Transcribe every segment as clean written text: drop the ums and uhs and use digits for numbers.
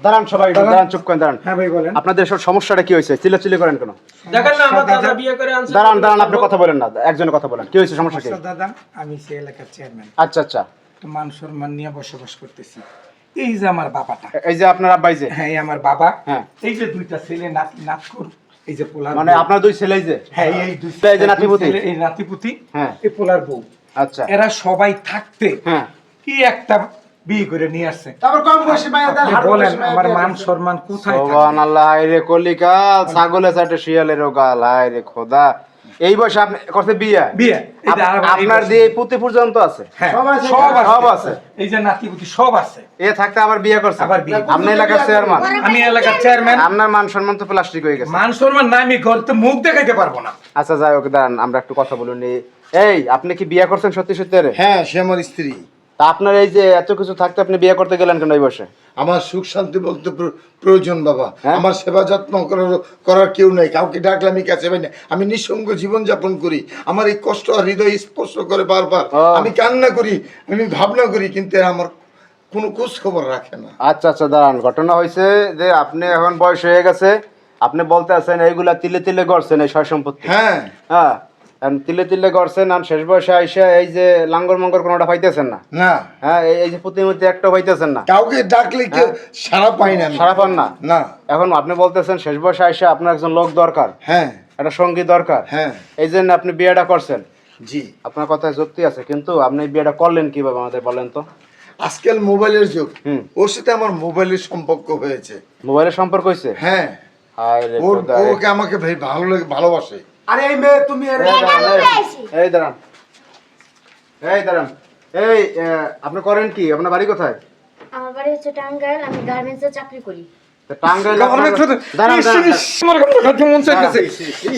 দাঁড়ান সবাই, দাঁড়ান, চুপ করেন, দাঁড়ান। হ্যাঁ ভাই বলেন। আপনাদের সব সমস্যাটা কি হয়েছে? চিল্লাচিল্লি করেন কেন? দেখেন না আমার দাদা বিয়ে করে আনছে। দাঁড়ান দাঁড়ান, আপনি কথা বলেন না, একজনের কথা বলেন। কি হয়েছে, সমস্যা কি? দাদা আমি সেই এলাকার চেয়ারম্যান, আচ্ছা আচ্ছা, মান সম্মান নিয়ে বসবাস করতেছি। এই যে আমার বাবাটা, এই যে আপনার আব্বাই যে, হ্যাঁ এই আমার বাবা, হ্যাঁ এই যে দুইটা ছেলে নাতি নাতকুর, এই যে পোলার মানে বউ। আপনার দুই ছেলেই যে, হ্যাঁ এই দুই এই যে নাতিপুতি, ছেলে, এই নাতিপুতি, হ্যাঁ এই পোলার বউ। আচ্ছা, এরা সবাই থাকতে হ্যাঁ কি একটা বিয়ে করে নিয়ে আসছে। তারপর কম বয়সী মায়েদের আপনি বলেন আমার মান সম্মান কোথায় থাকবে? সুবহানাল্লাহ, হায়রে কলিকা, ছাগলে চাটে শিয়ালেরও গাল, হায়রে খোদা। এই বয়সে আপনি করতে বিয়ে? বিয়ে এই যে আপনার দিয়ে পুঁতি পর্যন্ত আছে? হ্যাঁ সব আছে, সব আছে। এই যে নাতিপুতি সব আছে। এ থাকতে আবার বিয়ে করছে? আবার বিয়ে। আপনি এলাকার চেয়ারম্যান, আমি এলাকার চেয়ারম্যান, আপনার মান সম্মান তো প্লাস্টিক হয়ে গেছে। মান সম্মান না, আমি ঘরতে মুখ দেখাইতে পারবো না। আচ্ছা যাই হোক, দাঁড়ান আমরা একটু কথা বলুন। এই আপনি কি বিয়ে করছেন সত্যি সত্যি? হ্যাঁ সে আমার স্ত্রী। তা আপনার এই যে এত কিছু থাকতে আপনি বিয়ে করতে গেলেন কেন এই বয়সে? আমার সুখ শান্তি বলতে প্রয়োজন বাবা। হ্যাঁ? আমার সেবা যত্ন করার কেউ নাই, কাউকে ডাকলে আমি কাছে পাই না। আমি নিঃসঙ্গ জীবন যাপন করি। আমার এই কষ্ট আর হৃদয় স্পর্শ করে বারবার। ও। আমি কান্না করি, আমি ভাবনা করি, কিন্তু এরা আমার কোনো খোঁজ খবর রাখে না। আচ্ছা আচ্ছা, দাঁড়ান। ঘটনা হয়েছে যে আপনি এখন বয়স হয়ে গেছে, আপনি বলতে আছেন এইগুলা তিলে তিলে গড়ছেন এই সয় সম্পত্তি। হ্যাঁ হ্যাঁ, তিলে তিলে গড়ছেন, আর শেষ বয়সে আইসা এই যে লাঙ্গর মঙ্গর কোনোটা পাইতেছেন না। না, হ্যাঁ, এই যে প্রতিমূর্তি একটা পাইতেছেন না, কাউকে ডাকলে কেউ সারা পাই না আমি। সারা পান না। না। এখন আপনি বলতেছেন শেষ বয়সে আইসা আপনার একজন লোক দরকার, হ্যাঁ একটা সঙ্গী দরকার, হ্যাঁ এই জন্য আপনি বিয়েটা করছেন। জি। আপনার কথায় যুক্তি আছে, কিন্তু আপনি এই বিয়েটা করলেন কিভাবে আমাদের বলেন তো? আজকাল মোবাইলের যুগ, হুম। ওর সাথে আমার মোবাইলের সম্পর্ক হয়েছে। মোবাইলের সম্পর্ক হয়েছে? হ্যাঁ, হায় রে ওর খোদা। ওকে আমাকে ভাই ভালো লাগে, ভালোবাসে। আরে এই মেয়ে তুমি এই দাঁড়ান, এই দাঁড়ান, এই আপনি করেন কি? আপনার বাড়ি কোথায়? আমার বাড়ি হচ্ছে টাঙ্গাইল, আমি গার্মেন্টসে চাকরি করি। তা টাঙ্গাইলে আমার আপনার- কথা দাঁড়ান, দাঁড়ান, আমার কথা খাচ্ছ মন চাইতেছে।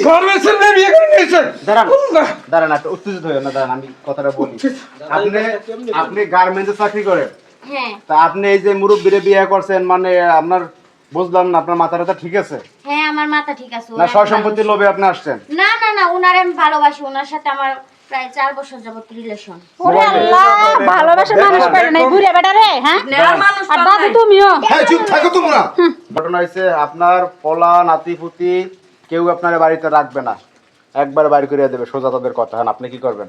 গার্মেন্টসের মেয়ে বিয়ে করে নিয়েছে। দাঁড়ান, দাঁড়ান, একটু উত্তেজিত হইও না, দাঁড়ান আমি কথাটা বলি। আপনি গার্মেন্টসে চাকরি করেন, হ্যাঁ তা আপনি এই যে মুরব্বিরে বিয়ে করছেন, মানে আপনার বুঝলাম না, আপনার মাথাটা ঠিক আছে হ্যাঁ আমার মাথা ঠিক আছে। না? ওনার সয় সম্পত্তির লোভে আপনি আসছেন? না না না, ওনারে আমি ভালোবাসি, ওনার সাথে আমার প্রায় 4 বছর যাবত রিলেশন। ওরে আল্লাহ, ভালোবাসা মানুষ পারে নাই বুড়ে বেটা রে। হ্যাঁ, আর দাদু তুমিও হ্যাঁ চুপ থাকো তোমরা। ঘটনা হয়েছে আপনার পোলা নাতিপুতি কেউ আপনার বাড়িতে রাখবে না, একবার বাড়ি করে দেবে, সোজা তাদের কথা। হ্যাঁ, আপনি কি করবেন?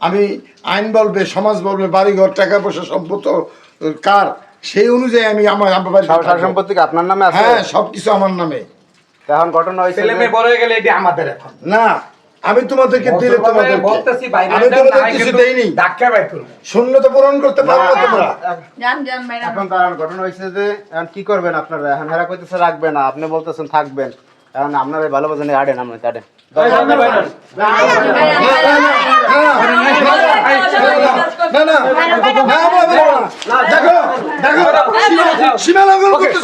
আমি আইন বলবে, সমাজ বলবে, বাড়িঘর, টাকা পয়সা, সম্পদ কার, সেই অনুযায়ী আমি আমার বাড়িতে সয় থাকবো। সম্পত্তি কি আপনার নামে আছে? হ্যাঁ সবকিছু আমার নামে। এখন ঘটনা হয়েছে ছেলে মেয়ে বড় হয়ে গেলে এটি আমাদের এখন। না, আমি তোমাদেরকে দিলে তোমাদের বলতেছি বাইরে আমি তোমাদের কিছু দেইনি। ধাক্কা বাইর করুন। শূন্যতা পূরণ করতে পারো না তোমরা। জান জান ম্যাডাম, এখন দাঁড়ান, ঘটনা হয়েছে যে এখন কি করবেন আপনারা? এখন হেরা কইতেছে রাখবে না, আপনি বলতেছেন থাকবেন। এখন আপনারা ভালোবাসেন, আড়েন, আমরা আড়েন। না না না, দেখো দেখো, সীমা লঙ্ঘন করতেছো।